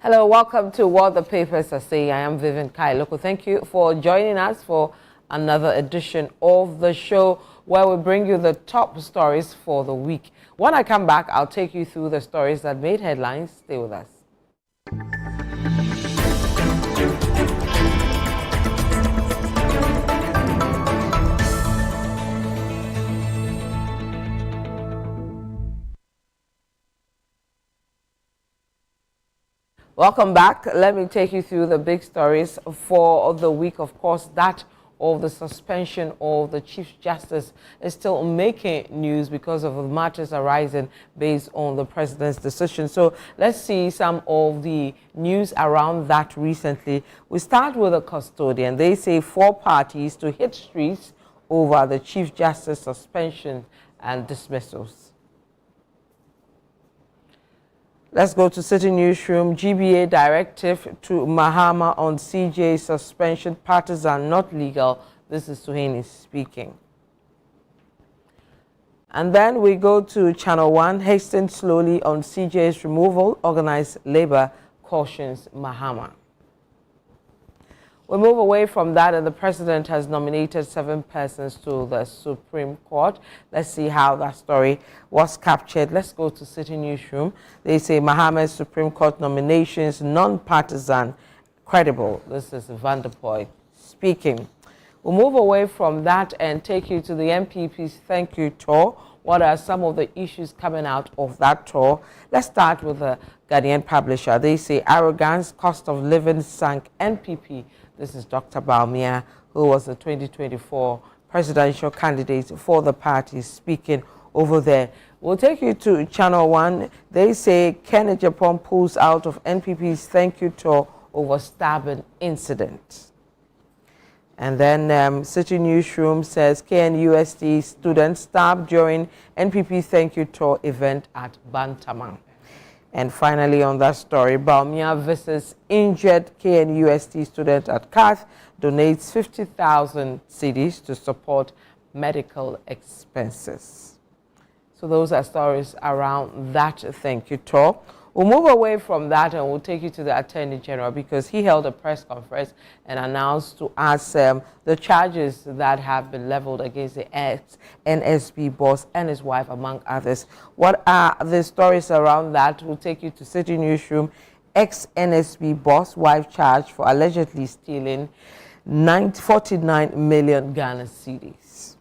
Hello, welcome to What the Papers Are Saying. I am Vivian Lokko. Thank you for joining us for another edition of the show where we bring you the top stories for the week. When I come back, I'll take you through the stories that made headlines. Stay with us. Welcome back. Let me take you through the big stories for the week. Of course, that of the suspension of the Chief Justice is still making news because of the matters arising based on the president's decision. So let's see some of the news around that recently. We start with the custodian. They say 4 parties to hit streets over the Chief Justice suspension and dismissals. Let's go to City Newsroom. GBA directive to Mahama on CJ suspension. Parties are not legal. This is Suhaini speaking. And then we go to Channel 1. Hasten slowly on CJ's removal. Organized labor cautions Mahama. We move away from that, and the president has nominated 7 persons to the Supreme Court. Let's see how that story was captured. Let's go to City Newsroom. They say Mahama's Supreme Court nominations non-partisan, credible. This is Van der Poy speaking. We'll move away from that and take you to the MPP's thank you tour. What are some of the issues coming out of that tour? Let's start with the Guardian publisher. They say arrogance, cost of living sank NPP. This is Dr. Baumia, who was the 2024 presidential candidate for the party, speaking over there. We'll take you to Channel 1. They say Kenny Japan pulls out of NPP's thank you tour over stabbing incident. And then City Newsroom says KNUST students stabbed during NPP thank you tour event at Bantamang. And finally on that story, Baumia visits injured KNUST student at Kath, donates 50,000 cedis to support medical expenses. So those are stories around that thank you tour. We'll move away from that and we'll take you to the Attorney General because he held a press conference and announced to us the charges that have been leveled against the ex-NSB boss and his wife, among others. What are the stories around that? We'll take you to City Newsroom. Ex-NSB boss, wife charged for allegedly stealing 49 million Ghana cedis.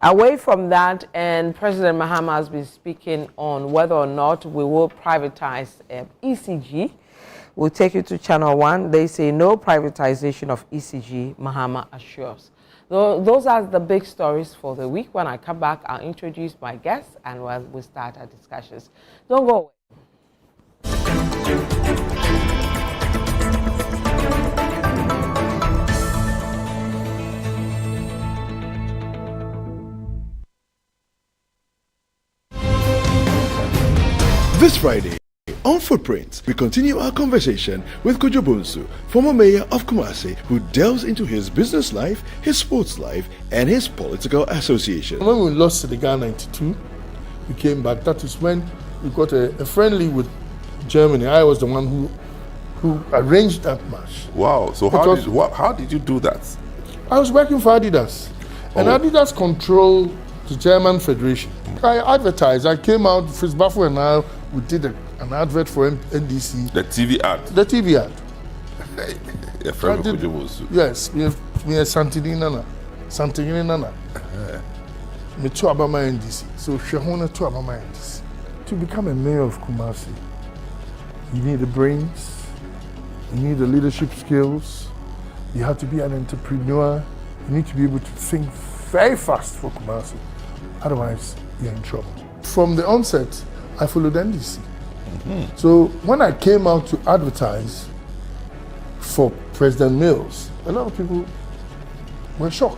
Away from that, and President Mahama has been speaking on whether or not we will privatize ECG. We'll take you to Channel 1. They say no privatization of ECG, Mahama assures. Those are the big stories for the week. When I come back, I'll introduce my guests and we'll start our discussions. Don't go away. This Friday, on Footprints, we continue our conversation with Kojo Bonsu, former mayor of Kumasi, who delves into his business life, his sports life, and his political association. When we lost Senegal 92, we came back. That is when we got a friendly with Germany. I was the one who arranged that match. Wow, so how did you do that? I was working for Adidas, and Adidas controlled the German Federation. I advertised. I came out, Fitzbafu and I, we did an advert for NDC. The TV ad? The TV ad. Your friend Kojo Bonsu? Yes, we are Santini Nana. Me to Abama NDC. So Shahona to Abama NDC. To become a mayor of Kumasi, you need the brains, you need the leadership skills, you have to be an entrepreneur, you need to be able to think very fast for Kumasi. Otherwise, you're in trouble. From the onset, I followed NDC. Mm-hmm. So when I came out to advertise for President Mills, a lot of people were shocked.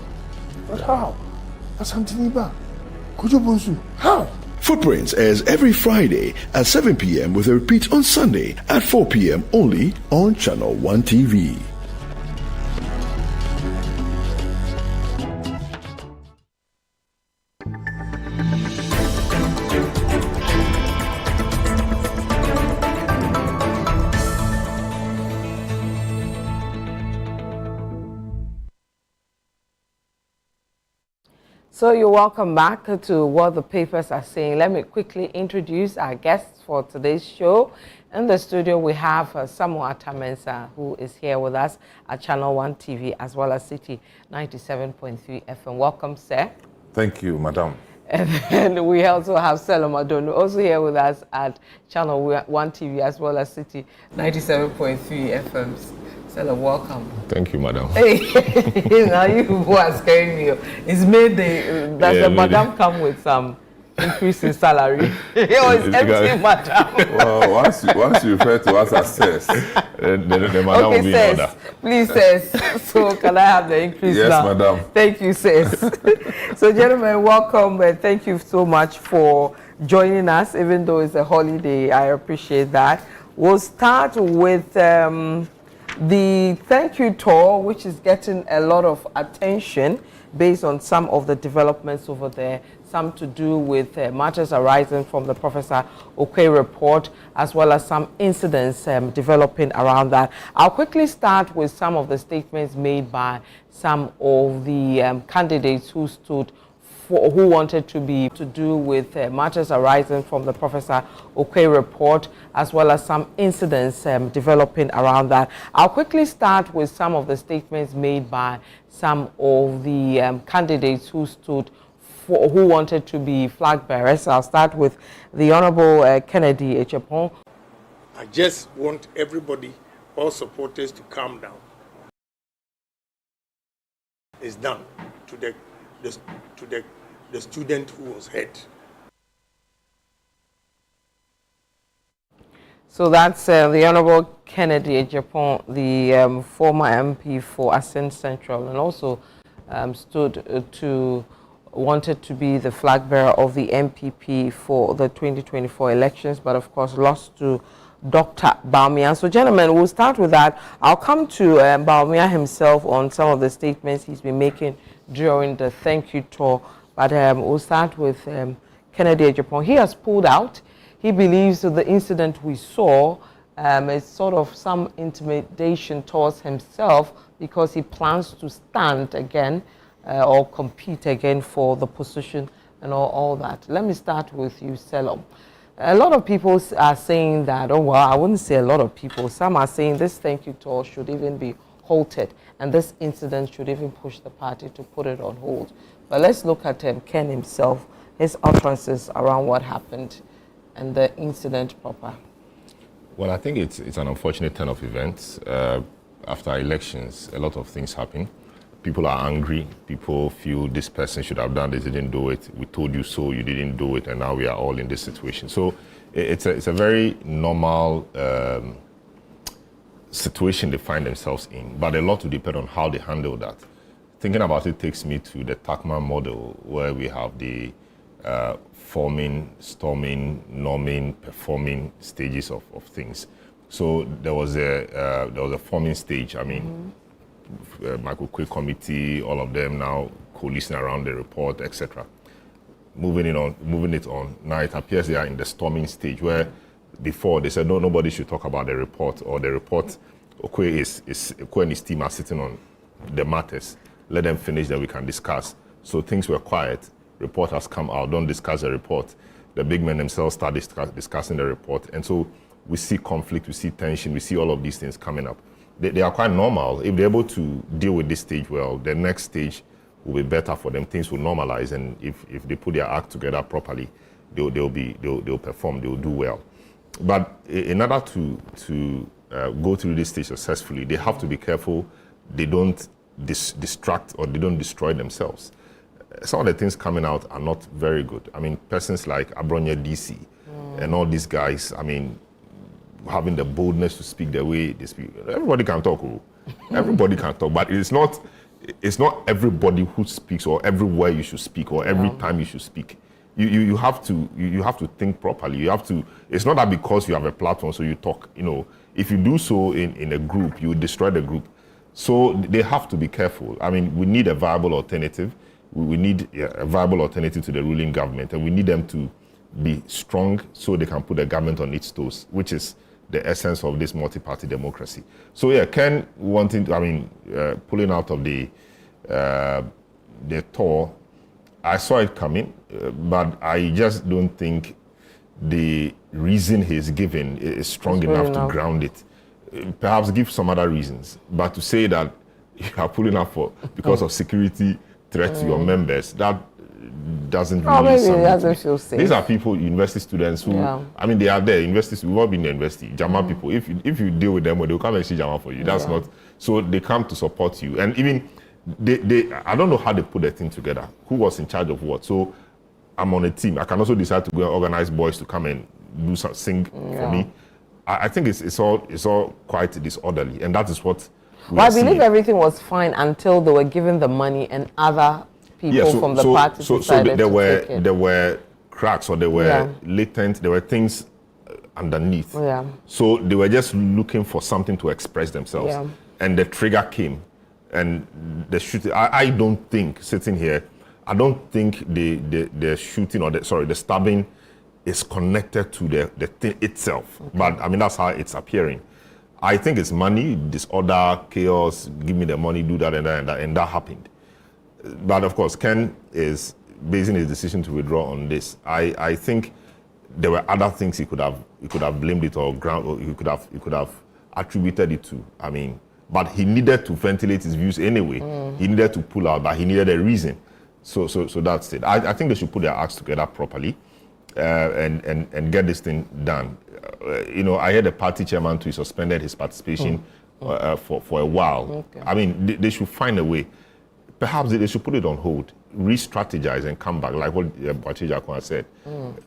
But how? That's Antiniba. Kojo Bonsu. How? Footprints airs every Friday at 7 p.m. with a repeat on Sunday at 4 p.m. only on Channel 1 TV. So you're welcome back to What the Papers Are Saying. Let me quickly introduce our guests for today's show. In the studio, we have Samuel Atamensa, who is here with us at Channel 1 TV, as well as City 97.3 FM. Welcome, sir. Thank you, madam. And then we also have Selom Adonu, also here with us at Channel 1 TV, as well as City 97.3 FM. Selom, welcome. Thank you, madam. Hey, now you who are scaring me. It's made does the madam come with some increase in salary? It's empty, madam. Well, once you refer to us as sis, the madam will be in order. Please, sis. So can I have the increase yes, now? Yes, madam. Thank you, sis. So, gentlemen, welcome. Thank you so much for joining us, even though it's a holiday. I appreciate that. We'll start with the thank you tour, which is getting a lot of attention based on some of the developments over there, some to do with matters arising from the Professor Okwe report, as well as some incidents developing around that. I'll quickly start with some of the statements made by some of the candidates who stood who wanted to be to do with matters arising from the Professor Okwe report, as well as some incidents developing around that. I'll quickly start with some of the statements made by some of the candidates who stood who wanted to be flag bearers. I'll start with the Honorable Kennedy Echepon. I just want everybody, all supporters, to calm down. It's done to the student who was hurt. So that's the Honorable Kennedy Ejapon, the former MP for Ascent Central, and also wanted to be the flag bearer of the MPP for the 2024 elections, but of course lost to Dr. Bawumia. So, gentlemen, we'll start with that. I'll come to Bawumia himself on some of the statements he's been making during the thank you tour. But we'll start with Kennedy Ejapon. He has pulled out. He believes that the incident we saw is sort of some intimidation towards himself because he plans to stand again or compete again for the position and all that. Let me start with you, Selom. A lot of people are saying that, oh, well, I wouldn't say a lot of people. Some are saying this thank you tour should even be halted, and this incident should even push the party to put it on hold. But let's look at Ken himself, his utterances around what happened and the incident proper. Well, I think it's an unfortunate turn of events. After elections, a lot of things happen. People are angry. People feel this person should have done this, didn't do it. We told you so, you didn't do it, and now we are all in this situation. So it's a very normal situation they find themselves in, but a lot will depend on how they handle that. Thinking about it takes me to the Takma Model, where we have the forming, storming, norming, performing stages of things. So there was a forming stage. I mean, Michael Quay committee, all of them now coalescing around the report, etc. Moving it on. Now it appears they are in the storming stage, where before they said no, nobody should talk about the report, or the report. Okwe and his team are sitting on the matters. Let them finish, then we can discuss. So things were quiet. Report has come out. Don't discuss the report. The big men themselves start discussing the report, and so we see conflict, we see tension, we see all of these things coming up. They are quite normal. If they're able to deal with this stage well, the next stage will be better for them. Things will normalize, and if they put their act together properly, they'll perform. They'll do well. But in order to go through this stage successfully, they have to be careful. They don't distract or they don't destroy themselves. Some of the things coming out are not very good. I mean, persons like Abronya DC and all these guys, I mean, having the boldness to speak the way they speak. Everybody can talk. Everybody can talk, but it's not everybody who speaks or everywhere you should speak or every time you should speak. You have to think properly. You have to. It's not that because you have a platform so you talk. You know, if you do so in a group, you destroy the group. So they have to be careful. I mean, we need a viable alternative. We need a viable alternative to the ruling government, and we need them to be strong so they can put the government on its toes, which is the essence of this multi-party democracy. So yeah, Ken pulling out of the tour, I saw it coming, but I just don't think the reason he's given is strong enough to ground it. Perhaps give some other reasons, but to say that you are pulling up because of security threat to your members, that doesn't really sound it doesn't feel safe. These are people, university students who, I mean, they are there. Universities, we've all been in the university. Jama people, if you deal with them, they'll come and see Jama for you. That's not, so they come to support you. And even, I don't know how they put their thing together. Who was in charge of what? So I'm on a team. I can also decide to go and organize boys to come and do some, sing for me. I think it's all quite disorderly. And that is what I believe everything was fine until they were given the money and other people from the party decided to take it. There were cracks, or there were latent, there were things underneath. Yeah. So they were just looking for something to express themselves. Yeah. And the trigger came. And the shooting, I don't think, sitting here, I don't think the shooting or the stabbing is connected to the thing itself. Okay. But I mean, that's how it's appearing. I think it's money, disorder, chaos, give me the money, do that and that, and that happened. But of course, Ken is basing his decision to withdraw on this. I think there were other things he could have blamed it or he could have attributed it to. I mean, but he needed to ventilate his views anyway. He needed to pull out, but he needed a reason. So that's it. I think they should put their acts together properly and get this thing done. I heard the party chairman too suspended his participation for a while. Okay. I mean, they should find a way. Perhaps they should put it on hold, re-strategize and come back, like what Bwachejakwa said.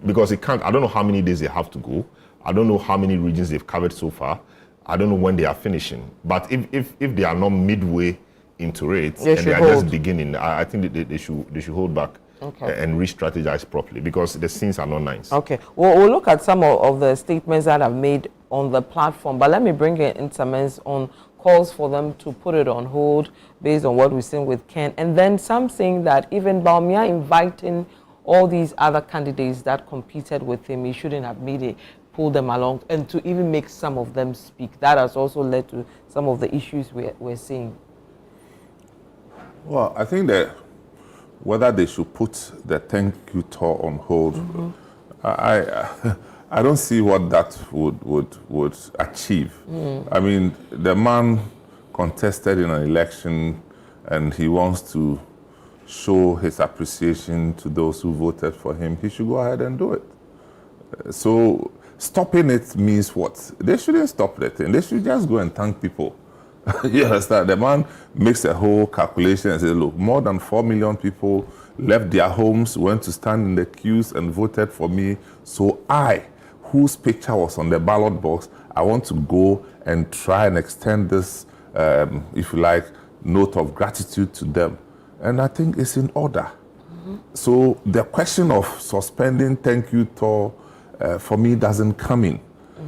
Because it can't, I don't know how many days they have to go. I don't know how many regions they've covered so far. I don't know when they are finishing. But if they are not midway into it and they are just beginning, I think they should hold back and re-strategize properly, because the scenes are not nice. Okay, we'll look at some of the statements that I've made on the platform, but let me bring in instruments on calls for them to put it on hold based on what we've seen with Ken, and then some saying that even Bawumia inviting all these other candidates that competed with him, he shouldn't have made it, pull them along, and to even make some of them speak. That has also led to some of the issues we're seeing. Well, I think that whether they should put the thank you tour on hold, I don't see what that would achieve. I mean, the man contested in an election and he wants to show his appreciation to those who voted for him. He should go ahead and do it. So stopping it means what? They shouldn't stop the thing. They should just go and thank people. You understand? The man makes a whole calculation and says, look, more than 4 million people left their homes, went to stand in the queues and voted for me. So I, whose picture was on the ballot box, I want to go and try and extend this, if you like, note of gratitude to them. And I think it's in order. So the question of suspending thank you tour, for me, doesn't come in.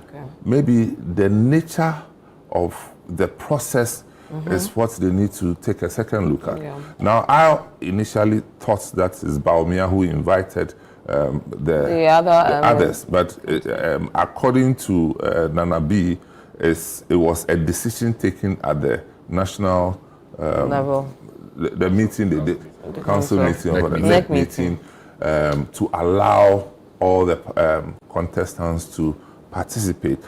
Okay. Maybe the nature of the process is what they need to take a second look at. Yeah. Now, I initially thought that it's Bawumia who invited the others, but according to Nana B, it was a decision taken at the national level. The meeting they did, the council meeting, or the NEC meeting, to allow all the contestants to participate.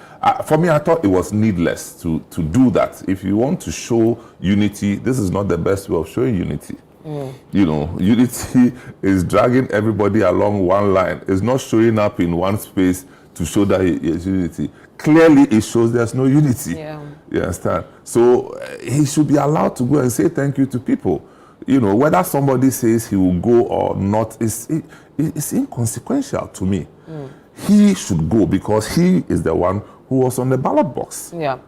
For me, I thought it was needless to do that. If you want to show unity, this is not the best way of showing unity. You know, unity is dragging everybody along one line. It's not showing up in one space to show that it's unity. Clearly, it shows there's no unity. Yeah. You understand? So he should be allowed to go and say thank you to people. You know, whether somebody says he will go or not, it's inconsequential to me. He should go because he is the one who was on the ballot box. Yeah.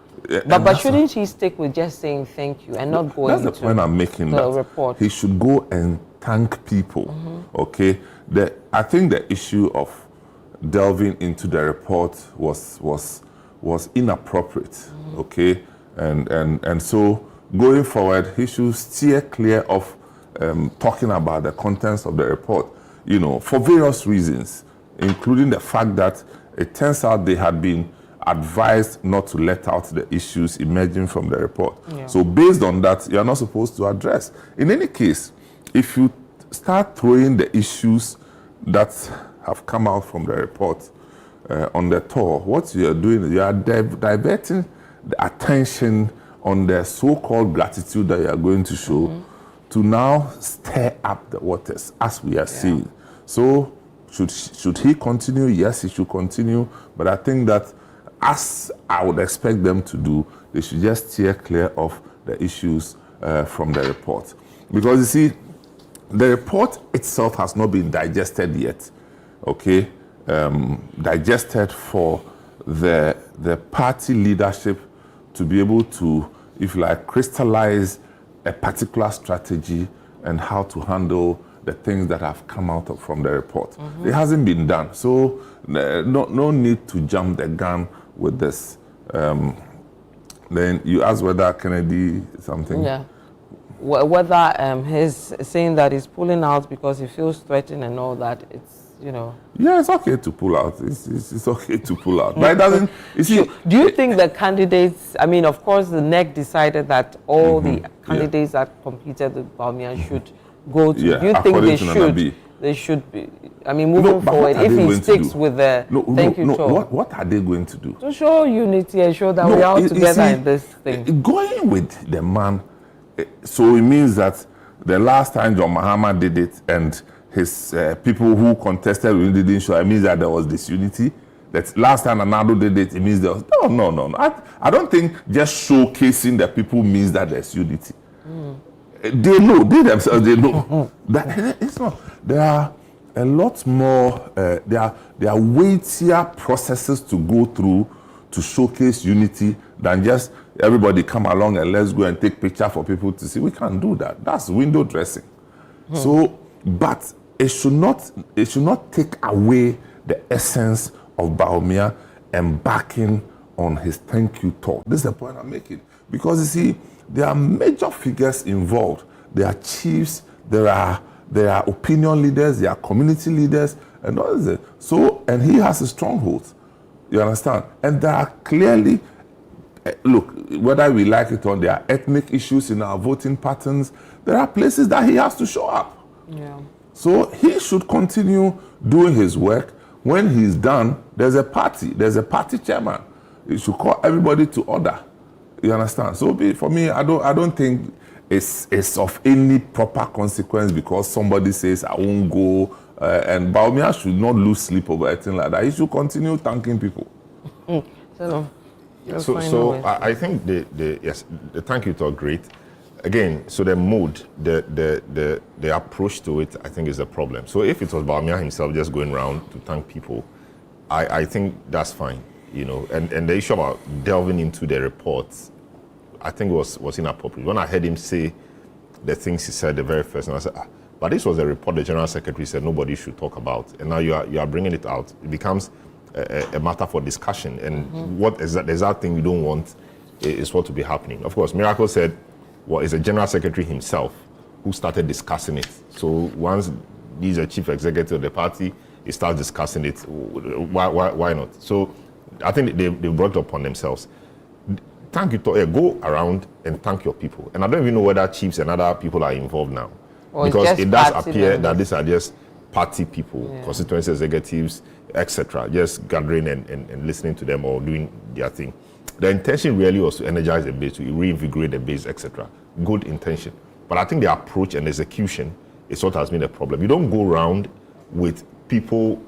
But shouldn't he stick with just saying thank you and not going into the point I'm making, the report? He should go and thank people. Okay. I think the issue of delving into the report was inappropriate. Okay. And so going forward, he should steer clear of talking about the contents of the report, you know, for various reasons, including the fact that it turns out they had been advised not to let out the issues emerging from the report. Yeah. So based on that, you are not supposed to address. In any case, if you start throwing the issues that have come out from the report on the tour, what you are doing is you are diverting the attention on the so-called gratitude that you are going to show to now stir up the waters, as we are seeing. So should he continue? Yes, he should continue. But I think that, as I would expect them to do, they should just steer clear of the issues from the report. Because you see, the report itself has not been digested yet, okay? Digested for the party leadership to be able to, if you like, crystallize a particular strategy and how to handle the things that have come out from the report. It hasn't been done, so no need to jump the gun with this. Then you asked whether Kennedy something. Yeah. Whether he's saying that he's pulling out because he feels threatened and all that, it's, you know. Yeah, it's okay to pull out. It's okay to pull out. But it doesn't, you see. Do you think the candidates, I mean, of course, the NEC decided that all the candidates that competed with Bawumia should go to. Yeah, do you think they should be, I mean, moving forward, if he sticks with the tour? What are they going to do? To show unity and show that we are all together in this thing. Going with the man, so it means that the last time John Mahama did it and his people who contested really didn't show, it means that there was disunity. That last time Anado did it, it means there was, no. I don't think just showcasing the people means that there's unity. They know, they themselves, they know. That it's not. There are a lot more, there are weightier processes to go through to showcase unity than just everybody come along and let's go and take picture for people to see. We can't do that. That's window dressing. So, but it should not take away the essence of Bawumia embarking on his thank you talk. This is the point I'm making. Because you see, there are major figures involved. There are chiefs, there are opinion leaders, there are community leaders, and all this. So, and he has a stronghold. You understand? And there are clearly, look, whether we like it or not, there are ethnic issues in our voting patterns. There are places that he has to show up. Yeah. So he should continue doing his work. When he's done, there's a party chairman. He should call everybody to order. You understand? So for me, I don't think it's of any proper consequence because somebody says I won't go. And Bawumia should not lose sleep over anything like that. He should continue thanking people. So I think the thank you talk great. Again, so the mood, the approach to it, I think is a problem. So if it was Bawumia himself just going around to thank people, I think that's fine, you know. And the issue about delving into the reports, I think was inappropriate. When I heard him say the things he said the very first time, I said, but this was a report the General Secretary said nobody should talk about. And now you are bringing it out. It becomes a matter for discussion. And what is that? The exact thing we don't want is what to be happening. Of course, Miracle said, well, it's the General Secretary himself who started discussing it. So once he's a chief executive of the party, he starts discussing it. Why not? So I think they brought it upon themselves. Thank you. Go around and thank your people. And I don't even know whether chiefs and other people are involved now. Or because it does appear that these are just party people, constituency executives, etc., just gathering and listening to them or doing their thing. The intention really was to energize the base, to reinvigorate the base, etc. Good intention. But I think the approach and execution is what has been the problem. You don't go around with people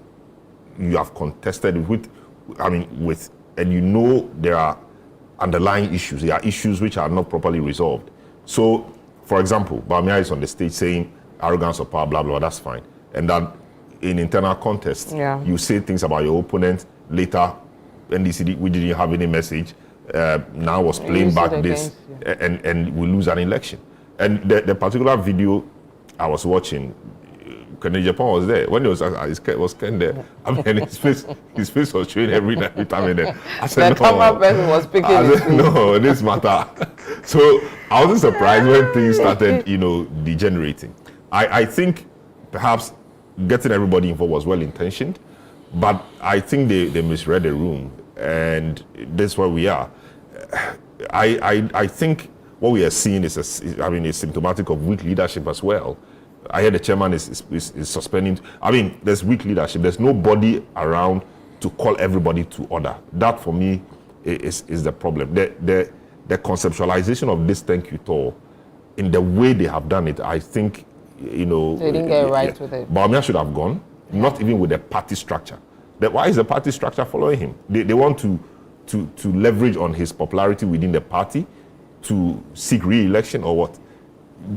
you have contested with, and you know there are underlying issues. There are issues which are not properly resolved. So, for example, Bawumia is on the stage saying arrogance of power, blah, blah, that's fine. And that in internal contest, you say things about your opponent, later NDC, we didn't have any message, now was playing back this, and we lose an election. And the particular video I was watching, Kennedy Japan was there. When he was Ken there, I mean, his face was showing every time in there. I said, the camera person was picking his face. No, this matter. So I wasn't surprised when things started, degenerating. I think perhaps getting everybody involved was well intentioned, but I think they misread the room, and that's where we are. I think what we are seeing is symptomatic of weak leadership as well. I hear the chairman is suspending. I mean, there's weak leadership. There's nobody around to call everybody to order. That for me is the problem. The conceptualization of this thank you tour, in the way they have done it, I think, they didn't get right with it. Bawumia should have gone, not even with the party structure. Why is the party structure following him? They want to leverage on his popularity within the party to seek re-election or what?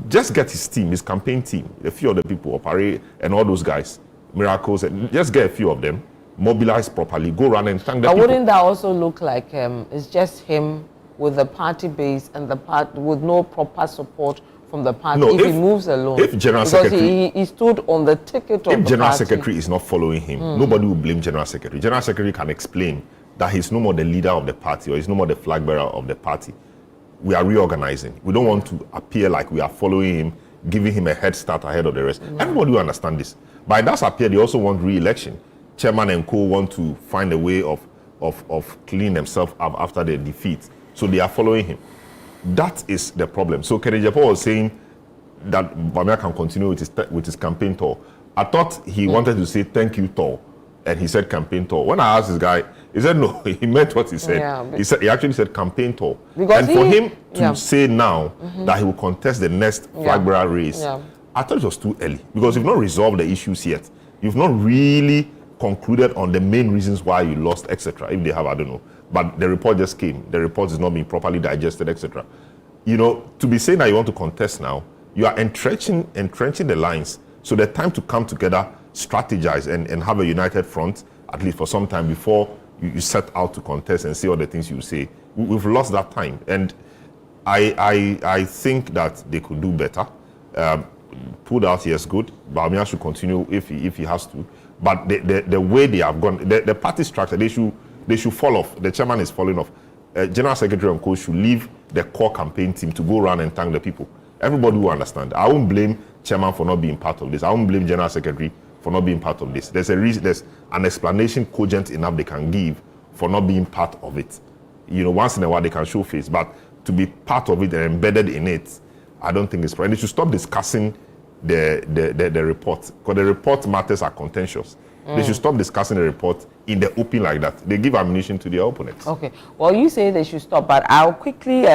Just get his team, his campaign team, a few of the people, Opare and all those guys, Miracles, and just get a few of them, mobilize properly, go around and thank the people. Wouldn't that also look like it's just him with the party base and the party with no proper support from the party if he moves alone? If General Secretary, he stood on the ticket of if the General party. Secretary is not following him, nobody will blame General Secretary. General Secretary can explain that he's no more the leader of the party or he's no more the flag bearer of the party. We are reorganizing. We don't want to appear like we are following him, giving him a head start ahead of the rest. Everybody will understand this. But it does appear they also want re-election. Chairman and co want to find a way of cleaning themselves up after their defeat. So they are following him. That is the problem. So Kerejepo was saying that Bawumia can continue with his campaign tour. I thought he wanted to say thank you tour, and he said campaign tour. When I asked this guy, he said no, he meant what he said. Yeah, he actually said campaign tour. And for him to say now that he will contest the next flag bearer race, I thought it was too early, because you've not resolved the issues yet. You've not really concluded on the main reasons why you lost, etc. If they have, I don't know. But the report just came. The report is not being properly digested, etc. To be saying that you want to contest now, you are entrenching the lines. So the time to come together, strategize, and have a united front, at least for some time before you set out to contest and say all the things you say. We've lost that time. And I think that they could do better. Pulled out here is good. Bawumia should continue if he has to. But the way they have gone, the party structure, they should fall off. The chairman is falling off. General Secretary and co should leave the core campaign team to go around and thank the people. Everybody will understand. I won't blame chairman for not being part of this. I won't blame General Secretary for not being part of this. There's a reason. There's an explanation cogent enough they can give for not being part of it. Once in a while they can show face, but to be part of it and embedded in it, I don't think it's right. And they should stop discussing the report, because the report matters are contentious. They should stop discussing the report in the open like that. They give ammunition to their opponents. Okay. Well, you say they should stop, but I'll quickly, we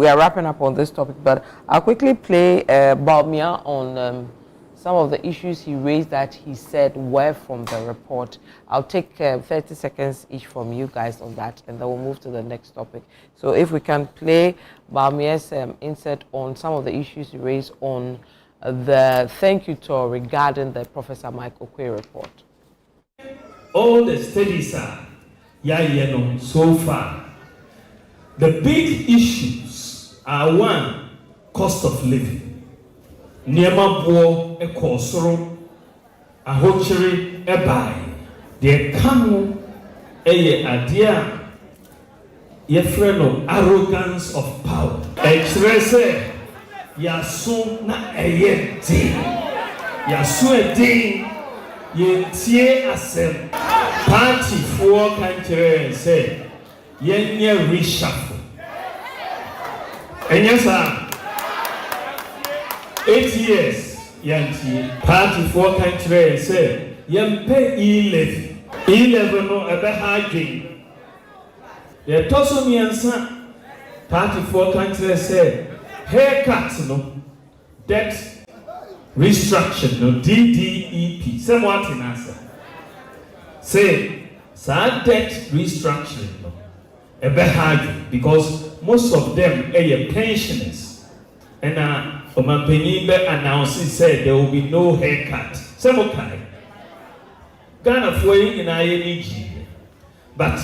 are wrapping up on this topic, but I'll quickly play Bawumia on some of the issues he raised that he said were from the report. I'll take 30 seconds each from you guys on that, and then we'll move to the next topic. So if we can play Bawumia's insert on some of the issues he raised on the thank you tour regarding the Professor Mike Oquaye report. All the studies are so far. The big issues are one, cost of living. Niema bo ekosoro ahochiri ebai. The kanu eye adia yefreno arrogance of power. Express yasu na eyeti yasu edin yentie asem party for country say yenye reshuffle enyasa 8 years yantie party for country say yempe 11 no ebe hagin ye toso miensa party for country say haircuts, debt restructure, DDEP. Somewhat in answer. Say, sad debt restructuring, a bit hard because most of them are pensioners. And Omapenibe announced said there will be no haircut. Some okay. Ghana for in ING. But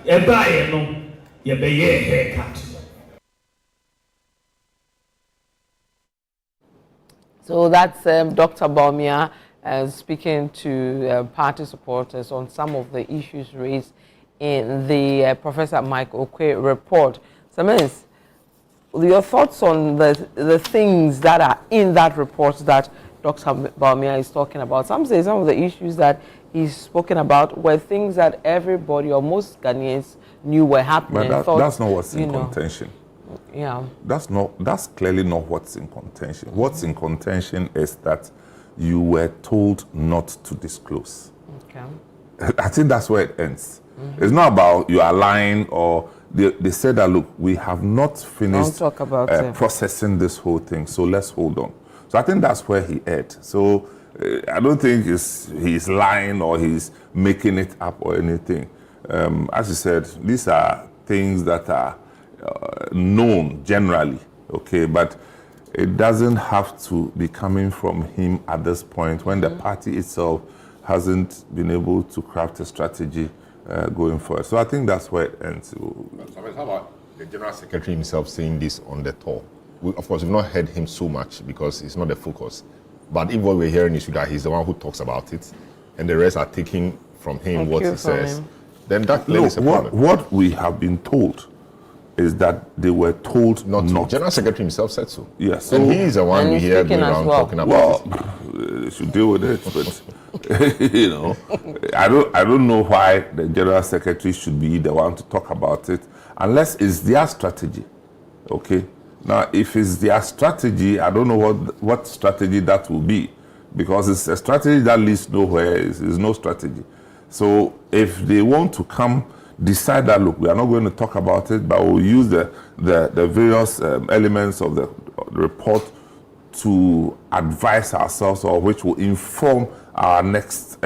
a buyer no, you be a haircut. So that's Dr. Bawumia speaking to party supporters on some of the issues raised in the Professor Mike Oquaye report. So, Miss, your thoughts on the things that are in that report that Dr. Bawumia is talking about? Some say some of the issues that he's spoken about were things that everybody or most Ghanaians knew were happening. But that's not what's in contention. Yeah. That's clearly not what's in contention. What's in contention is that you were told not to disclose. Okay. I think that's where it ends. It's not about you are lying, or they said that, look, we have not finished Don't talk about it. processing this whole thing, so let's hold on. So I think that's where he erred. So I don't think he's lying or he's making it up or anything. As you said, these are things that are known generally, okay, but it doesn't have to be coming from him at this point when the party itself hasn't been able to craft a strategy going forward. So I think that's where it ends. How about the General Secretary himself saying this on the tour? Of course, we've not heard him so much because it's not the focus. But if what we're hearing is that he's the one who talks about it, and the rest are taking from him what he says, then that is a problem. What we have been told is that they were told not. The General Secretary himself said so. Yes. And he is the one we hear going around talking about it. Well, they should deal with it, but you know, I don't know why the General Secretary should be the one to talk about it unless it's their strategy. Okay. Now, if it's their strategy, I don't know what strategy that will be, because it's a strategy that leads nowhere. It's no strategy. So if they want to come decide that, look, we are not going to talk about it, but we'll use the various elements of the report to advise ourselves, or which will inform our next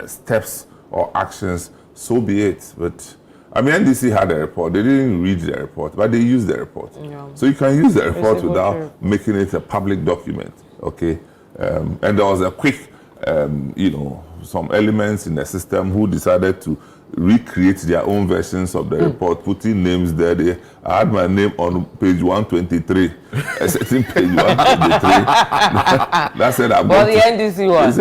steps or actions, so be it. But I mean, NDC had a report. They didn't read the report, but they used the report. Yeah. So you can use the report without making it a public document, okay? And there was a quick, some elements in the system who decided to recreate their own versions of the report, putting names there. I had my name on page 123, a certain page 123. That said, the NDC one.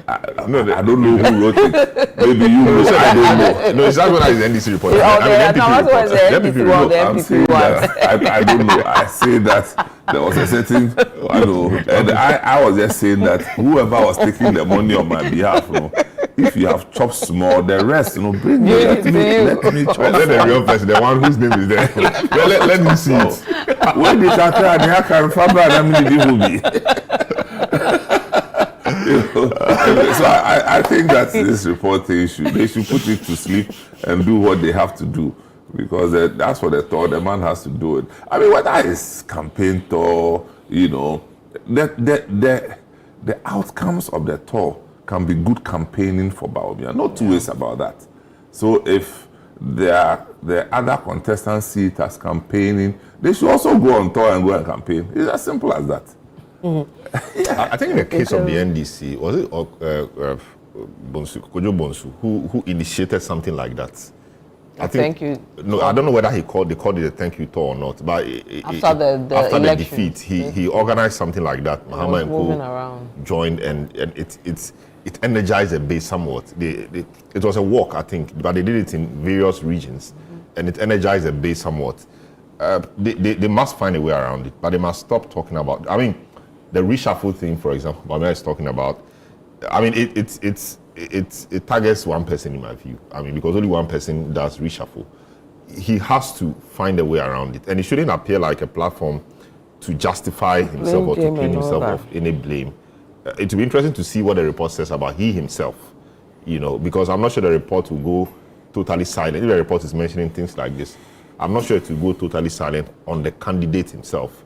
I don't know who wrote it. Maybe you know. I don't know. No, it's not what is the NDC report. The NPP one. I don't know. I say that there was a certain, and I was just saying that whoever was taking the money on my behalf, if you have chopped small, the rest, bring me. Let me chop. Let the real person, the one whose name is there. let me see it. When they start I can find So I think that this report they should put it to sleep and do what they have to do, because that's what they thought. The man has to do it. I mean, whether it's campaign tour, the outcomes of the tour can be good campaigning for Bawumia. No two ways about that. So if the other contestants see it as campaigning, they should also go on tour and go and campaign. It's as simple as that. I think in the case of the NDC, was it Kojo Bonsu who initiated something like that? Thank you. No, I don't know whether they called it a thank you tour or not. But after the defeat, he organized something like that. Mahama and Co joined, and it energized the base somewhat. It was a walk, I think, but they did it in various regions, and it energized the base somewhat. They must find a way around it, but they must stop talking about. I mean, the reshuffle thing, for example, Bawumia is talking about. I mean, it targets one person in my view. I mean, because only one person does reshuffle. He has to find a way around it, and it shouldn't appear like a platform to justify himself or to claim himself of any blame. It will be interesting to see what the report says about he himself, because I'm not sure the report will go totally silent. If the report is mentioning things like this, I'm not sure it will go totally silent on the candidate himself.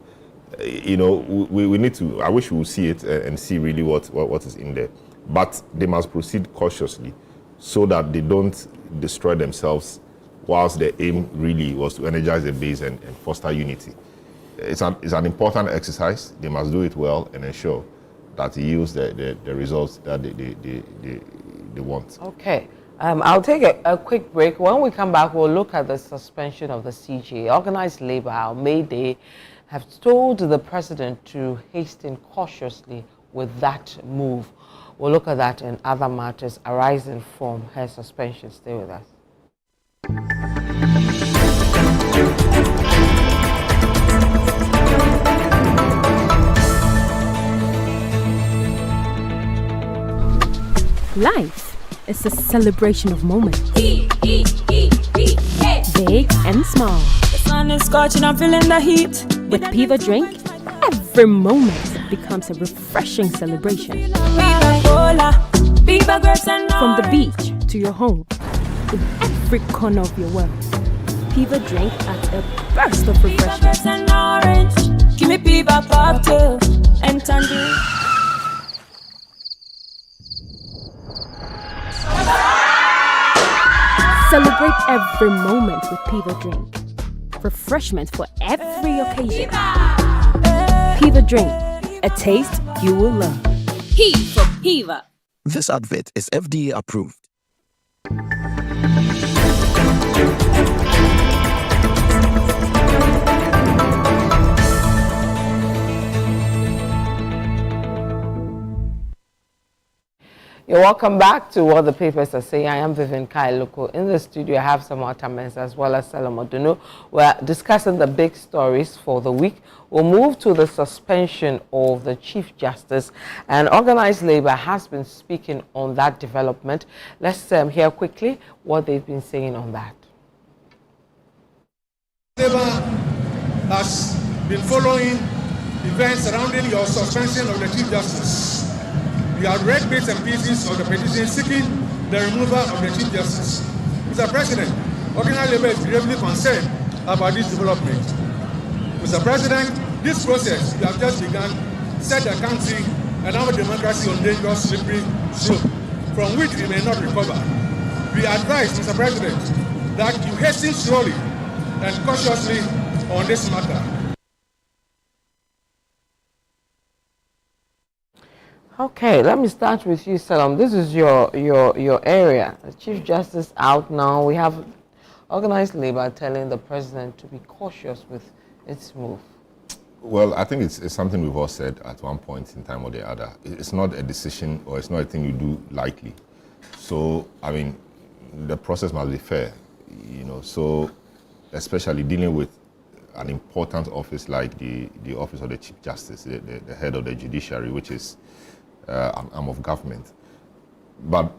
We need to, I wish we would see it and see really what is in there. But they must proceed cautiously so that they don't destroy themselves, whilst the aim really was to energize the base and foster unity. It's an important exercise. They must do it well and ensure that it yields the results that they want. Okay. I'll take a quick break. When we come back, we'll look at the suspension of the CJ. Organized Labour, our May Day, have told the president to hasten cautiously with that move. We'll look at that and other matters arising from her suspension. Stay with us. Life is a celebration of moments. Big and small. sun is scorching, I'm feeling the heat. With Piva Drink, every moment becomes a refreshing celebration. Viva Cola, Viva grapes and From the beach to your home, in every corner of your world, Piva Drink adds a burst of Viva refreshment. grapes and orange. Give me Viva cocktail and tangerine. Celebrate every moment with Piva Drink. Refreshment for every occasion. Piva Drink, a taste you will love. P for Piva. This advert is FDA approved. You're welcome back to What the Papers Are Saying. I am Vivian Lokko. In the studio, I have some Otamens as well as Salamoduno. We're discussing the big stories for the week. We'll move to the suspension of the Chief Justice, and Organized Labour has been speaking on that development. Let's hear quickly what they've been saying on that. Labour has been following events surrounding your suspension of the Chief Justice. You have read bits and pieces of the petition seeking the removal of the Chief Justice. Mr. President, Organized Labour is gravely concerned about this development. Mr. President, this process you have just begun set the country and our democracy on dangerous slippery slope from which we may not recover. We advise, Mr. President, that you hasten slowly and cautiously on this matter. Okay, let me start with you, Salam. This is your area. The Chief Justice out now. We have Organized Labour telling the president to be cautious with its move. Well, I think it's something we've all said at one point in time or the other. It's not a decision, or it's not a thing you do lightly. So, I mean, the process must be fair, you know. So, especially dealing with an important office like the office of the Chief Justice, the head of the judiciary, which is an arm of government. But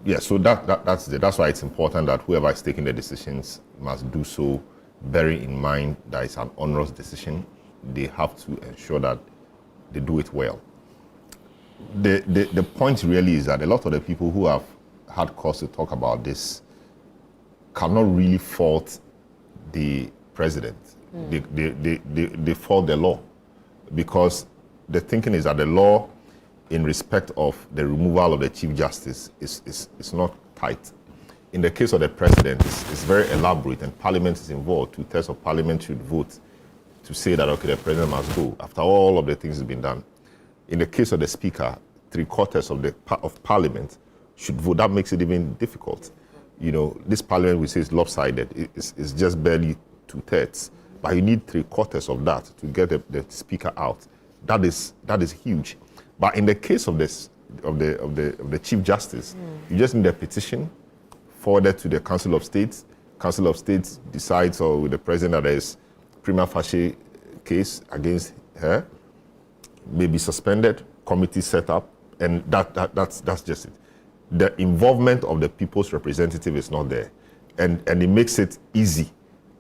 yeah, so that's why it's important that whoever is taking the decisions must do so bearing in mind that it's an onerous decision. They have to ensure that they do it well. The point really is that a lot of the people who have had cause to talk about this cannot really fault the president. They fault the law, because the thinking is that the law in respect of the removal of the Chief Justice is not tight. In the case of the president, it's very elaborate, and Parliament is involved. 2/3 of Parliament should vote to say that, okay, the president must go, after all of the things have been done. In the case of the Speaker, 3/4 of Parliament should vote. That makes it even difficult. You know, this Parliament, we say, is lopsided. It's just barely 2/3, but you need 3/4 of that to get the Speaker out. That is huge. But in the case of this of the Chief Justice, you just need a petition forwarded to the Council of State. Council of State decides, or with the president, that there is prima facie case against her, may be suspended, committee set up, and that's just it. The involvement of the people's representative is not there, and it makes it easy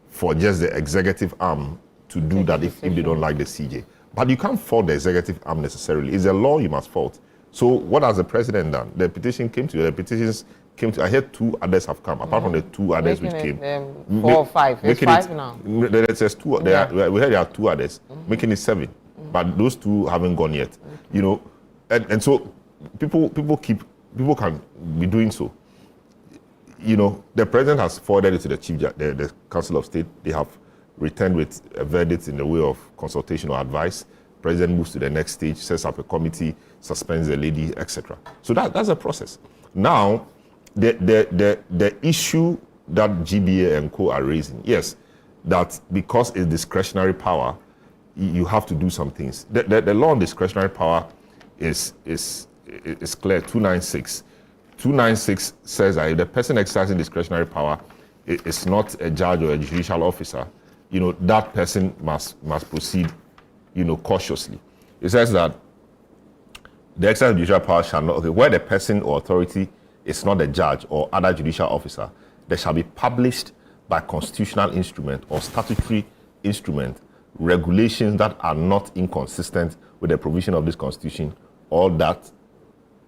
for just the executive arm to do that if they don't like the CJ. But you can't fault the executive arm necessarily. It's a law you must fault. So what has the president done? The petitions came to, I heard 2 others have come, apart from the 2 others which came. 4 or 5. It's 5 now. There's 2, we heard there are 2 others, making it 7. But those 2 haven't gone yet. You know, and so people can be doing so. You know, the president has forwarded it to the Council of State. They have returned with a verdict in the way of consultation or advice. President moves to the next stage, sets up a committee, suspends the lady, etc. So that's a process. Now, the issue that GBA and co are raising, yes, that because it's discretionary power, you have to do some things. The law on discretionary power is clear. 296. 296 says that if the person exercising discretionary power is not a judge or a judicial officer, you know, that person must proceed, you know, cautiously. It says that the exercise of judicial power shall not, where the person or authority is not a judge or other judicial officer, there shall be published by constitutional instrument or statutory instrument regulations that are not inconsistent with the provision of this constitution or that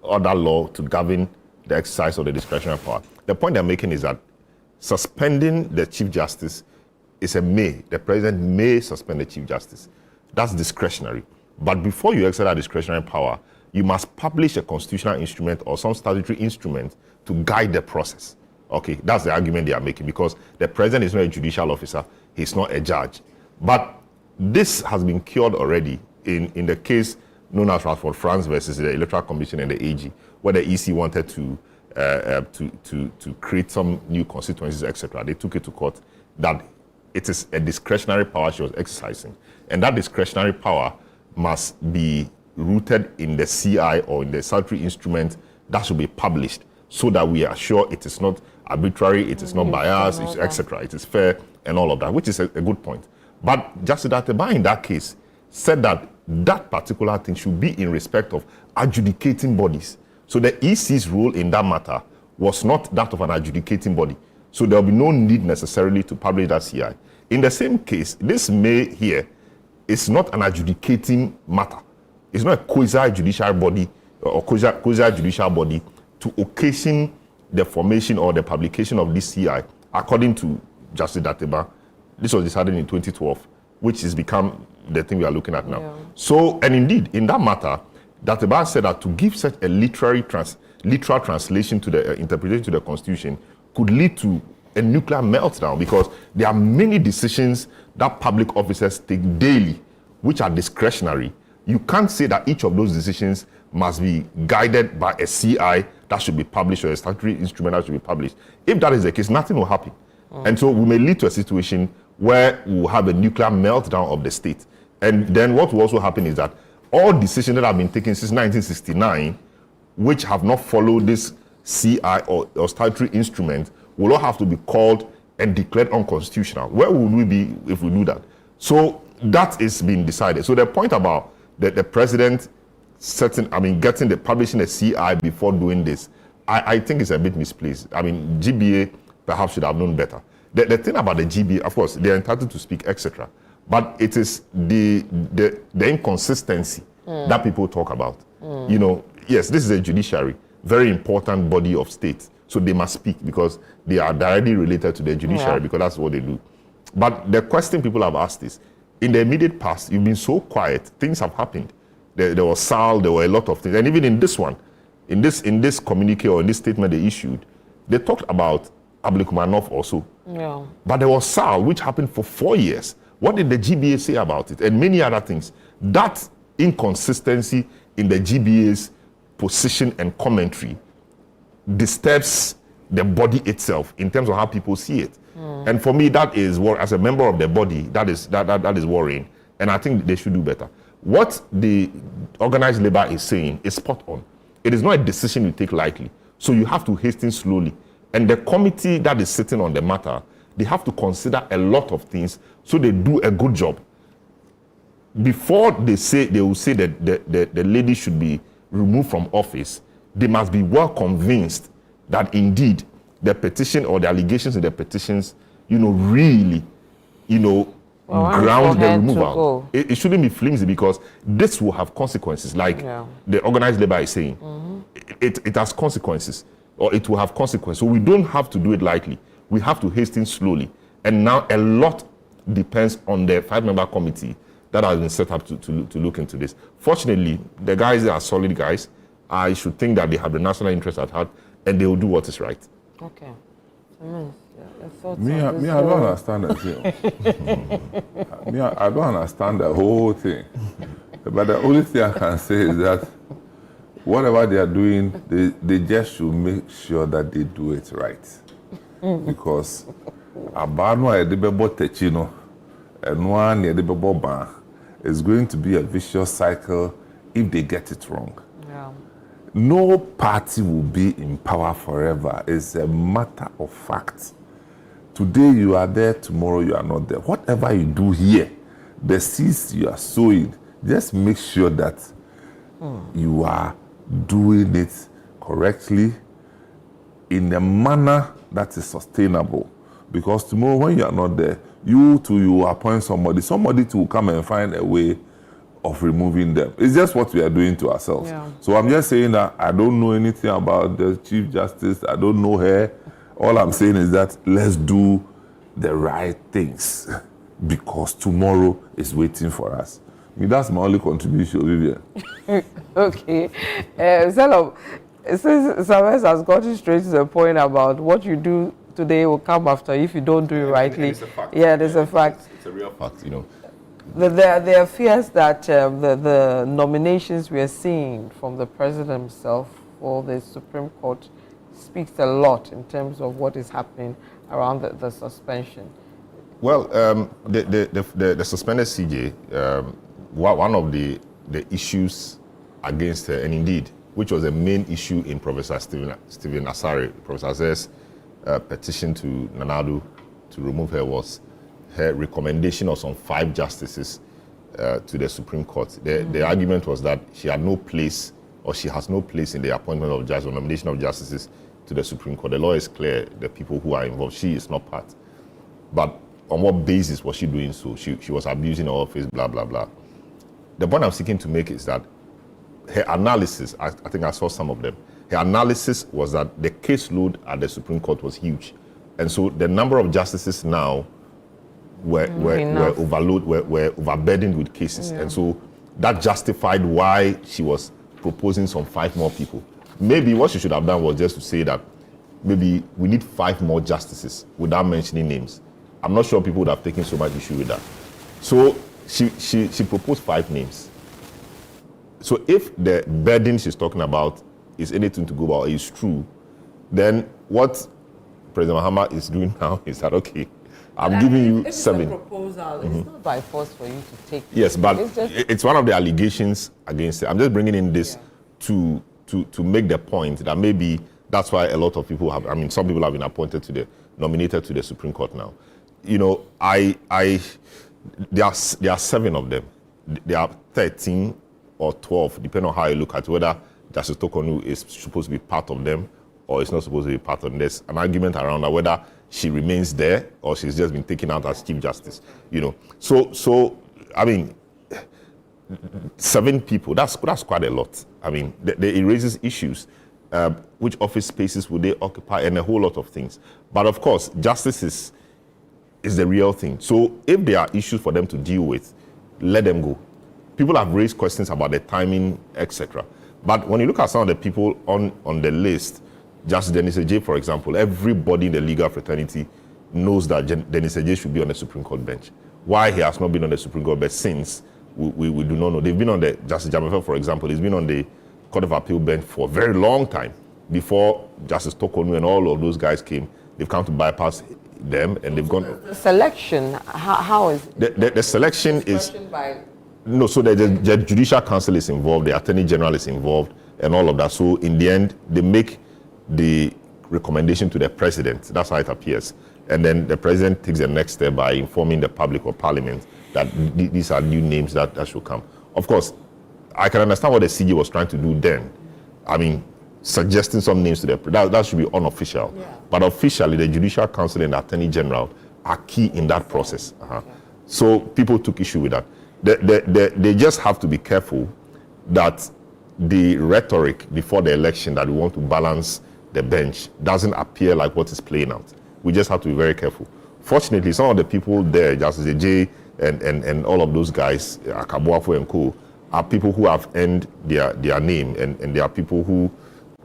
other law to govern the exercise of the discretionary power. The point I'm making is that suspending the Chief Justice is a may. The President may suspend the Chief Justice. That's discretionary. But before you exercise that discretionary power, you must publish a constitutional instrument or some statutory instrument to guide the process. Okay, that's the argument they are making, because the President is not a judicial officer, he's not a judge. But this has been cured already in the case known as Radford France versus the Electoral Commission and the AG, where the EC wanted to create some new constituencies, etc. They took it to court that it is a discretionary power she was exercising. And that discretionary power must be rooted in the CI or in the statutory instrument that should be published, so that we are sure it is not arbitrary, it is not biased, etc. It is fair and all of that, which is a good point. But Justice Dateba in that case said that that particular thing should be in respect of adjudicating bodies. So the EC's role in that matter was not that of an adjudicating body. So there will be no need necessarily to publish that CI. In the same case, this may here is not an adjudicating matter. It's not a quasi-judicial body or quasi-judicial body to occasion the formation or the publication of this CI, according to Justice Dateba. This was decided in 2012, which has become the thing we are looking at now. Yeah. So, and indeed, in that matter, Dateba said that to give such a literal translation to the interpretation to the Constitution could lead to a nuclear meltdown, because there are many decisions that public officers take daily, which are discretionary. You can't say that each of those decisions must be guided by a CI that should be published or a statutory instrument that should be published. If that is the case, nothing will happen. And so we may lead to a situation where we will have a nuclear meltdown of the state. And then what will also happen is that all decisions that have been taken since 1969, which have not followed this CI or statutory instrument, will all have to be called and declared unconstitutional. Where would we be if we do that? So that is being decided. So the point about the President publishing a CI before doing this, I think it's a bit misplaced. I mean, GBA perhaps should have known better. The thing about the GBA, of course, they're entitled to speak, etc. But it is the inconsistency that people talk about. You know, yes, this is a judiciary, very important body of state. So they must speak because they are directly related to the judiciary, because that's what they do. But the question people have asked is, in the immediate past, you've been so quiet, things have happened. There was SAL, there were a lot of things. And even in this one, in this communique or in this statement they issued, they talked about Ablikumanov also. Yeah. But there was SAL, which happened for 4 years. What did the GBA say about it? And many other things. That inconsistency in the GBA's position and commentary disturbs the body itself in terms of how people see it. And for me, that is what, as a member of the body, that is worrying. And I think they should do better. What the organized labor is saying is spot on. It is not a decision you take lightly. So you have to hasten slowly. And the committee that is sitting on the matter, they have to consider a lot of things so they do a good job. Before they will say that the lady should be removed from office, they must be well convinced that indeed the petition or the allegations in the petitions, really, ground the removal. It shouldn't be flimsy, because this will have consequences, like the organized labor is saying. It has consequences, or it will have consequences. So we don't have to do it lightly. We have to hasten slowly. And now a lot depends on the 5-member committee that has been set up to look into this. Fortunately, the guys are solid guys. I should think that they have the national interest at heart, and they will do what is right. Okay. I don't understand that. I don't understand the whole thing. But the only thing I can say is that whatever they are doing, they just should make sure that they do it right. Because it's going to be a vicious cycle if they get it wrong. Yeah. No party will be in power forever. It's a matter of fact. Today you are there, tomorrow you are not there. Whatever you do here, the seeds you are sowing, just make sure that you are doing it correctly in a manner that is sustainable, Because tomorrow when you are not there, you appoint somebody to come and find a way of removing them. It's just what we are doing to ourselves. Yeah. So I'm just saying that I don't know anything about the Chief Justice. I don't know her. All I'm saying is that let's do the right things because tomorrow is waiting for us. I mean, that's my only contribution, Vivian. Okay. Since Samuel has gotten straight to the point about what you do today will come after if you don't do it rightly. It's a fact. Yeah, there's a fact. It's a real fact, you know. There are fears that the nominations we are seeing from the president himself for the Supreme Court speaks a lot in terms of what is happening around the suspension. Well, the suspended CJ, one of the issues against her, and indeed, which was the main issue in Professor Stephen Asare, Professor Asare's petition to Nana-Addo to remove her, was her recommendation of some 5 justices to the Supreme Court. The argument was that she had no place, or she has no place in the appointment of judges or nomination of justices to the Supreme Court. The law is clear, the people who are involved, she is not part. But on what basis was she doing so? She was abusing her office, blah, blah, blah. The point I'm seeking to make is that her analysis, I think I saw some of them, her analysis was that the caseload at the Supreme Court was huge. And so the number of justices now were overburdened with cases. Yeah. And so that justified why she was proposing some 5 more people. Maybe what she should have done was just to say that maybe we need 5 more justices without mentioning names. I'm not sure people would have taken so much issue with that. So she proposed 5 names. So if the burden she's talking about is anything to go about, is true, then what President Mahama is doing now is that, okay, I'm giving you 7. It's a proposal. It's not by force for you to take. Yes, but it's one of the allegations against it. I'm just bringing in this to make the point that maybe that's why a lot of people have, I mean, some people have been nominated to the Supreme Court now. You know, there are 7 of them. There are 13 or 12, depending on how you look at it, whether Justice Tokonu is supposed to be part of them or is not supposed to be part of them. There's an argument around that whether she remains there or she's just been taken out as Chief Justice, you know. So I mean, 7 people, that's quite a lot. I mean, it raises issues. Which office spaces would they occupy, and a whole lot of things. But of course, justice is the real thing. So if there are issues for them to deal with, let them go. People have raised questions about the timing, etc. But when you look at some of the people on the list, Justice Dennis Ejay, for example, everybody in the legal fraternity knows that Dennis Ejay should be on the Supreme Court bench. Why he has not been on the Supreme Court bench since, we do not know. They've been on the, Justice Jamefe, for example, he's been on the Court of Appeal bench for a very long time. Before Justice Tokonu and all of those guys came, they've come to bypass them and they've gone. The selection, how is it? The selection is... No, so the Judicial Council is involved, the Attorney General is involved, and all of that. So in the end, they make the recommendation to the President. That's how it appears. And then the President takes the next step by informing the public or Parliament that these are new names that should come. Of course, I can understand what the CJ was trying to do then. I mean, suggesting some names to that should be unofficial. Yeah. But officially, the Judicial Council and the Attorney General are key in that process. Okay. So people took issue with that. They just have to be careful that the rhetoric before the election that we want to balance the bench doesn't appear like what is playing out. We just have to be very careful. Fortunately, some of the people there, Justice Ejay and all of those guys, Akabuafo and co, are people who have earned their name, and they are people who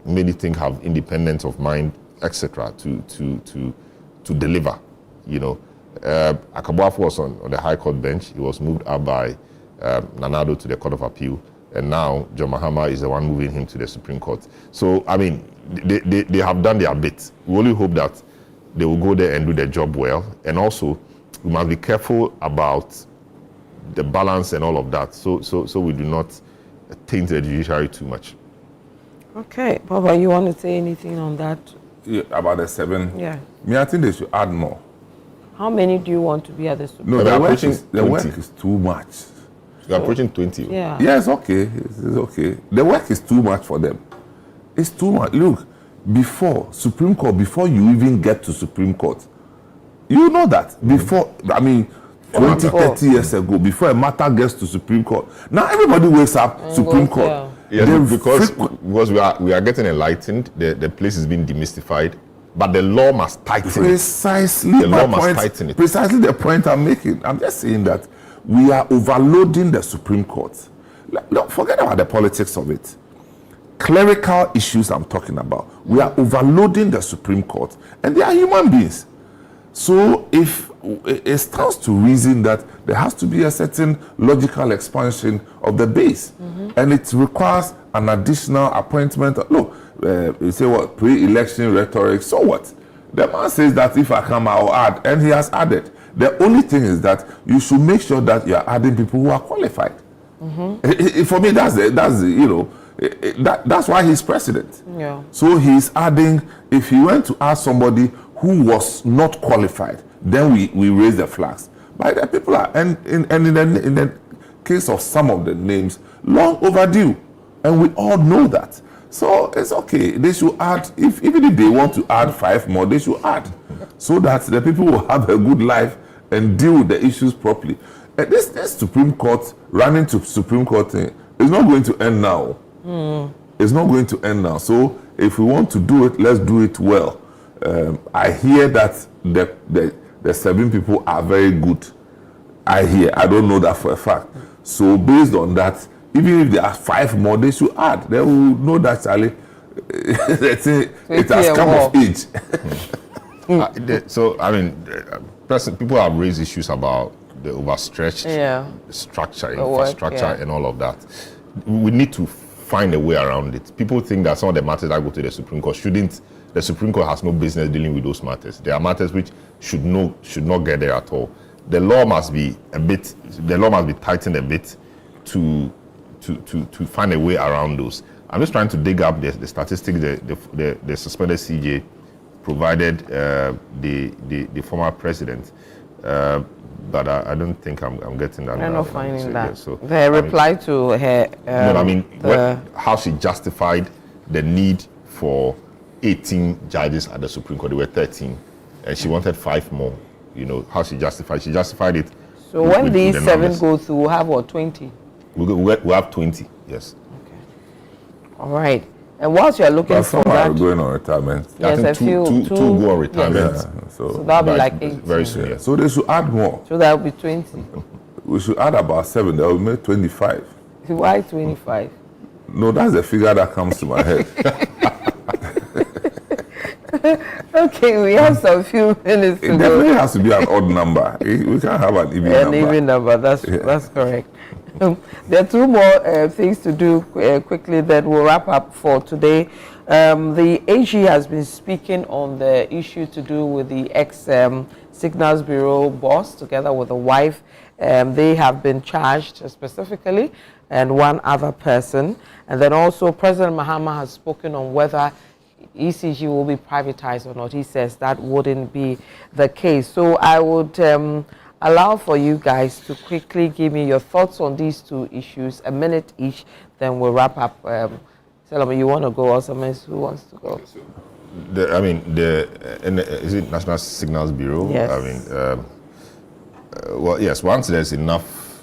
many think have independence of mind, etc., to deliver, you know. Akabuafo was on the High Court bench. He was moved up by Nana-Addo to the Court of Appeal, and now John Mahama is the one moving him to the Supreme Court. So, I mean, they have done their bit. We only hope that they will go there and do their job well, and also we must be careful about the balance and all of that, so we do not taint the judiciary too much. Okay, Papa, you want to say anything on that? Yeah, about the 7? Yeah. I think they should add more. How many do you want to be at the Supreme Court? No, the work is too much. They're approaching 20. Yeah. Yeah, it's okay. It's okay. The work is too much for them. It's too much. Look, before Supreme Court, before you even get to Supreme Court, You know that before, I mean, 20, 30 years ago, before a matter gets to Supreme Court. Now everybody wakes up, Supreme Court. Yeah. Yes, because we are getting enlightened, the place is being demystified, but the law must tighten it. Precisely the law must tighten it. Precisely the point I'm making. I'm just saying that we are overloading the Supreme Court. Look, forget about the politics of it. Clerical issues I'm talking about. We are overloading the Supreme Court, and they are human beings. So if it stands to reason that there has to be a certain logical expansion of the base, and it requires an additional appointment. Look, you say what, pre-election rhetoric, so what? The man says that if I come, I'll add, and he has added. The only thing is that you should make sure that you are adding people who are qualified. For me, that's why he's president. Yeah. So he's adding, if he went to ask somebody who was not qualified, then we raise the flags. But the people are, and in the case of some of the names, long overdue. And we all know that. So it's okay. They should add, even if they want to add 5 more, they should add. So that the people will have a good life and deal with the issues properly. And this Supreme Court, running to Supreme Court thing, is not going to end now. It's not going to end now. So if we want to do it, let's do it well. I hear that the 7 people are very good. I don't know that for a fact. So based on that, even if there are 5 more, they should add. They will know that, Charlie, it has come of age. So, I mean, people have raised issues about the overstretched structure, infrastructure, and all of that. We need to find a way around it. People think that some of the matters that go to the Supreme Court the Supreme Court has no business dealing with those matters. There are matters which should not get there at all. The law must be tightened a bit to find a way around those. I'm just trying to dig up the statistics the suspended CJ provided the former president, but I don't think I'm getting that. I'm not finding that. So, the reply to her. How she justified the need for 18 judges at the Supreme Court. There were 13, and she wanted 5 more. You know how she justified it. So when these 7 go through, we'll have what, 20? We'll have 20. Yes. Okay. All right. And whilst you're looking for that, going on retirement. Yes, I think two go on retirement. Yes. So that'll be like 18. Very soon. Yeah. So they should add more. So that'll be 20. We should add about 7. That will make 25. Why 25? No, that's the figure that comes to my head. Okay, we have some few minutes to go. It definitely has to be an odd number. We can't have an even number. An even number, that's correct. There are 2 more things to do quickly that we'll wrap up for today. The AG has been speaking on the issue to do with the ex-Signals Bureau boss together with the wife. They have been charged specifically, and 1 other person. And then also President Mahama has spoken on whether ECG will be privatized or not. He says that wouldn't be the case. So I would allow for you guys to quickly give me your thoughts on these 2 issues, a minute each, then we'll wrap up. Salome, you want to go, or someone who wants to go? Is it National Signals Bureau? Yes. Yes, once there's enough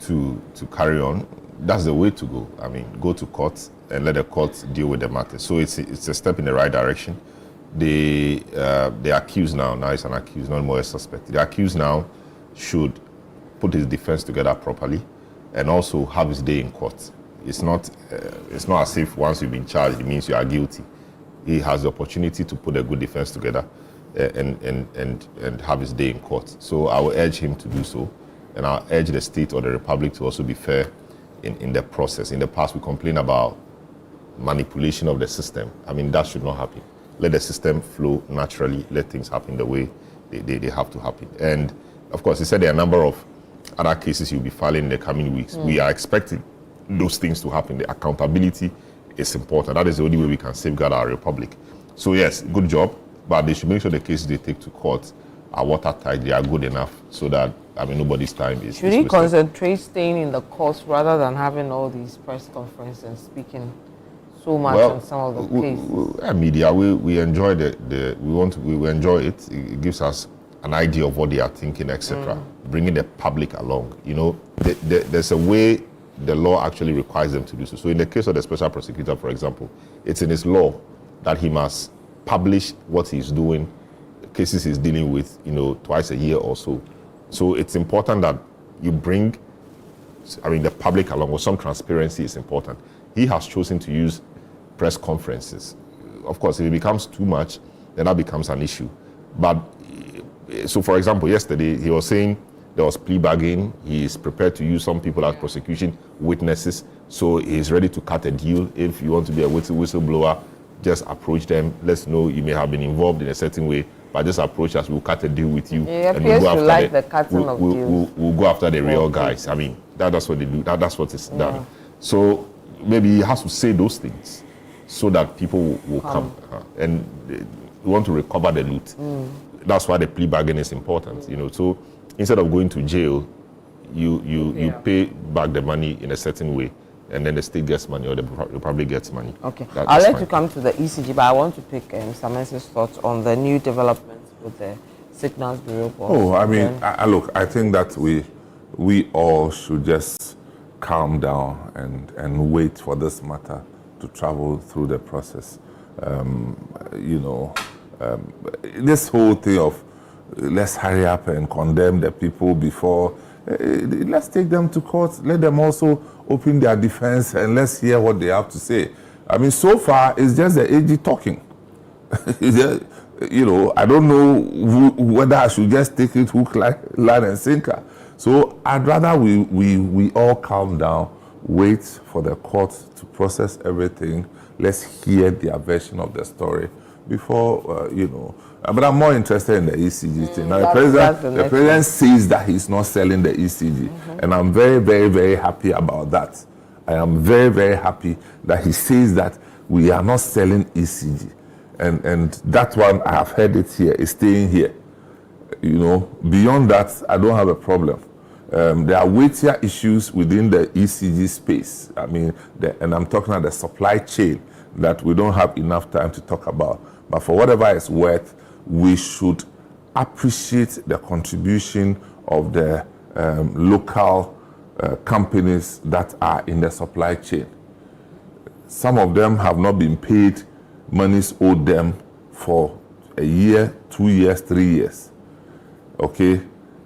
to carry on, that's the way to go. Go to court and let the court deal with the matter. So it's a step in the right direction. The accused now it's an accused, not more a suspect. The accused now should put his defense together properly and also have his day in court. It's not as if once you've been charged, it means you are guilty. He has the opportunity to put a good defense together and have his day in court. So I will urge him to do so, and I'll urge the state or the republic to also be fair in the process. In the past, we complained about manipulation of the system. That should not happen. Let the system flow naturally. Let things happen the way they have to happen. And of course, he said there are a number of other cases he'll be filing in the coming weeks. We are expecting those things to happen. The accountability is important. That is the only way we can safeguard our republic. So yes, good job, but they should make sure the cases they take to court are watertight, they are good enough, so that nobody's time is Should he concentrate staying in the courts rather than having all these press conferences and speaking so much on some of the cases? Media, we enjoy we enjoy it. It gives us an idea of what they are thinking, etc. Bringing the public along. You know, there's a way the law actually requires them to do so. So in the case of the special prosecutor, for example, it's in his law that he must publish what he's doing, cases he's dealing with, you know, twice a year or so. So it's important that you bring, the public along with some transparency is important. He has chosen to use press conferences. Of course, if it becomes too much, then that becomes an issue. But, so for example, yesterday he was saying there was plea bargaining. He is prepared to use some people as prosecution witnesses. So he's ready to cut a deal. If you want to be a whistleblower, just approach them. Let's know you may have been involved in a certain way, but just approach us. We'll cut a deal with you. Yeah, and we'll go after the cutting of deals. We'll go after the real guys. I mean, that's what they do. That's what is done. So maybe he has to say those things so that people will come. And we want to recover the loot. That's why the plea bargain is important. You know, so instead of going to jail, you pay back the money in a certain way, and then the state gets money or the public gets money. Okay, I'll let you come to the ECG, but I want to pick Samens's thoughts on the new developments with the Signals Bureau. Look, I think that we all should just calm down and wait for this matter to travel through the process. This whole thing of let's hurry up and condemn the people before, let's take them to court, let them also open their defense and let's hear what they have to say. I mean, so far it's just the AG talking. I don't know whether I should just take it hook, line and sinker. So I'd rather we all calm down, wait for the court to process everything. Let's hear their version of the story before, But I'm more interested in the ECG thing. Now, the president says that he's not selling the ECG. And I'm very, very, very happy about that. I am very, very happy that he says that we are not selling ECG. And that one, I have heard it here, is staying here. Beyond that, I don't have a problem. There are weightier issues within the ECG space. And I'm talking about the supply chain that we don't have enough time to talk about. But for whatever it's worth, we should appreciate the contribution of the local companies that are in the supply chain. Some of them have not been paid monies owed them for a year, 2 years, 3 years. Okay?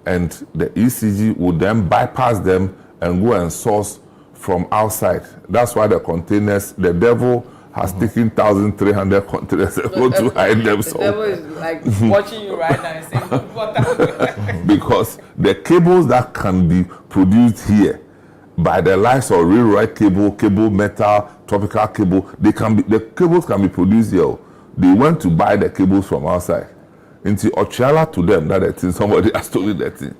And the ECG would then bypass them and go and source from outside. That's why the containers, the devil has taken 1,300 containers and go to hide them somewhere. The devil is like watching you right now and saying, what happened? Because the cables that can be produced here by the likes of railroad cable metal, tropical cable, the cables can be produced here. They went to buy the cables from outside. Into Ochala to them, that thing, somebody has told me that thing.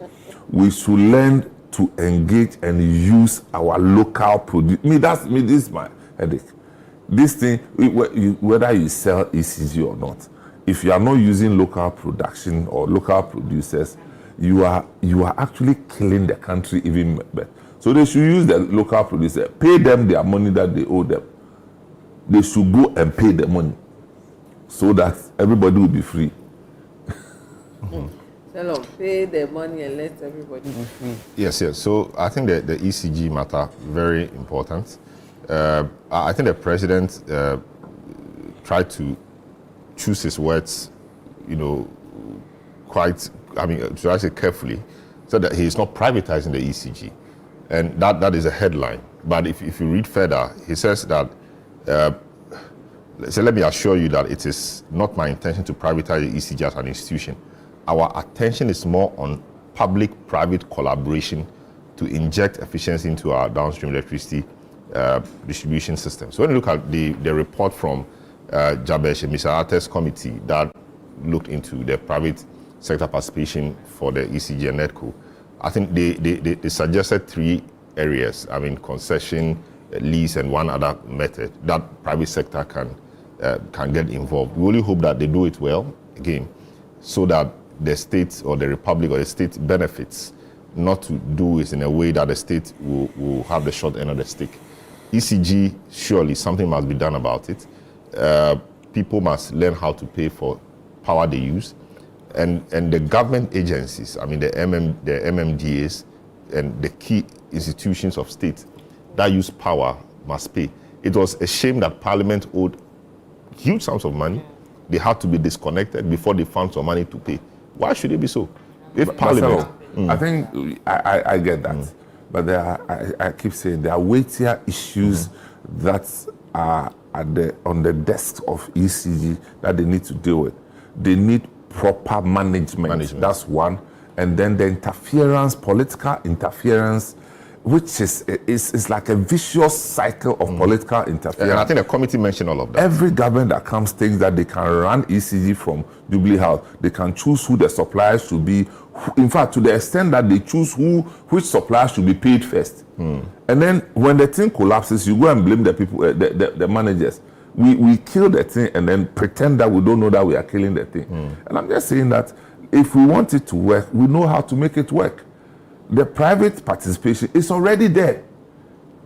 We should learn to engage and use our local produce. This is my headache. This thing, whether you sell ECG or not, if you are not using local production or local producers, you are actually killing the country even better. So they should use the local producer, pay them their money that they owe them. They should go and pay the money so that everybody will be free. Pay the money and let everybody be free. Yes. So I think the ECG matter very important. I think the president tried to choose his words, should I say carefully, so that he is not privatizing the ECG. And that is a headline. But if you read further, he says that, let me assure you that it is not my intention to privatize the ECG as an institution. Our attention is more on public-private collaboration to inject efficiency into our downstream electricity distribution system. So when you look at the report from Jabesh and Mr. Artes committee that looked into the private sector participation for the ECG and NETCO, I think they suggested 3 areas. Concession, lease, and one other method that private sector can get involved. We only hope that they do it well, again, so that the state or the republic or the state benefits, not to do it in a way that the state will have the short end of the stick. ECG, surely something must be done about it. People must learn how to pay for power they use. And the government agencies, I mean the MMDAs and the key institutions of state that use power must pay. It was a shame that Parliament owed huge sums of money. They had to be disconnected before they found some money to pay. Why should it be so? If Parliament... I think I get that. But there are, I keep saying there are weightier issues that are on the desk of ECG that they need to deal with. They need proper management. That's one. And then the interference, political interference, which is like a vicious cycle of political interference. And I think the committee mentioned all of that. Every government that comes thinks that they can run ECG from Jubilee House. They can choose who the suppliers should be. In fact, to the extent that they choose which suppliers should be paid first. And then when the thing collapses, you go and blame the people, the managers. We kill the thing and then pretend that we don't know that we are killing the thing. And I'm just saying that if we want it to work, we know how to make it work. The private participation is already there.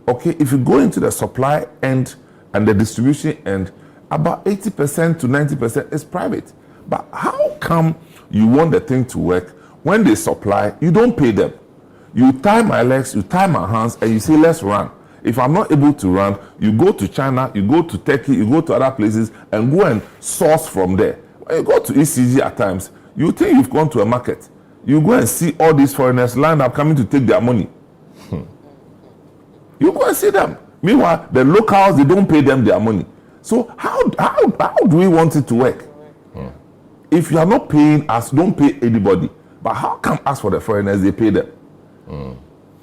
Okay, if you go into the supply end and the distribution end, about 80% to 90% is private. But how come you want the thing to work? When they supply, you don't pay them. You tie my legs, you tie my hands, and you say, let's run. If I'm not able to run, you go to China, you go to Turkey, you go to other places, and go and source from there. When you go to ECG at times, you think you've gone to a market. You go and see all these foreigners lined up coming to take their money. You go and see them. Meanwhile, the locals, they don't pay them their money. So how do we want it to work? If you are not paying us, don't pay anybody. But how come us for the foreigners, they pay them?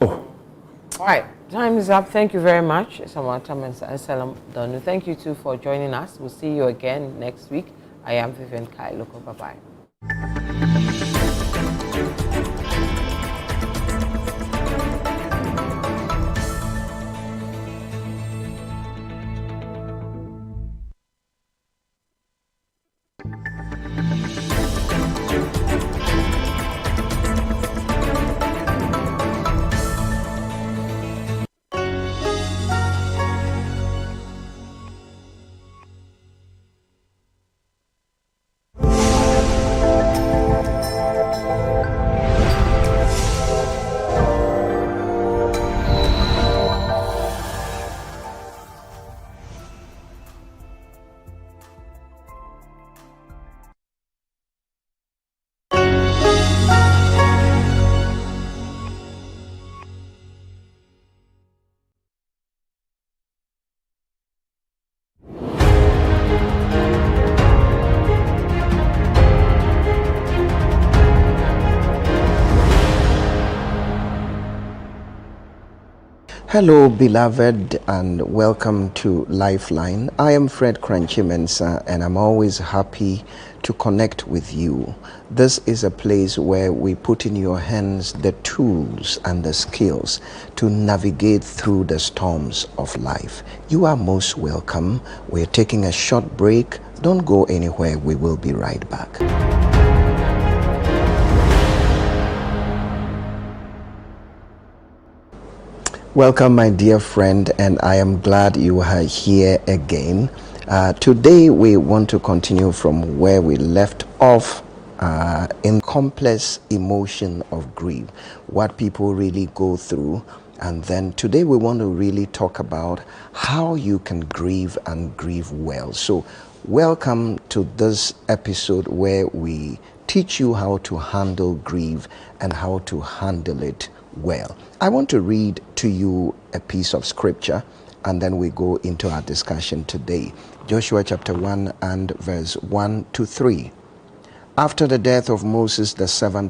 All right, time is up. Thank you very much, Samatam and Salam Donu. Thank you too for joining us. We'll see you again next week. I am Vivian Kai Lokko. Bye-bye. Hello, beloved, and welcome to Lifeline. I am Fred Crunchy Mensah, and I'm always happy to connect with you. This is a place where we put in your hands the tools and the skills to navigate through the storms of life. You are most welcome. We're taking a short break. Don't go anywhere. We will be right back. Welcome, my dear friend, and I am glad you are here again. Today we want to continue from where we left off in complex emotion of grief, what people really go through. And then today we want to really talk about how you can grieve and grieve well. So welcome to this episode where we teach you how to handle grief and how to handle it well. I want to read to you a piece of scripture and then we go into our discussion today. Joshua chapter 1 and verse 1 to 3. After the death of Moses, the servant of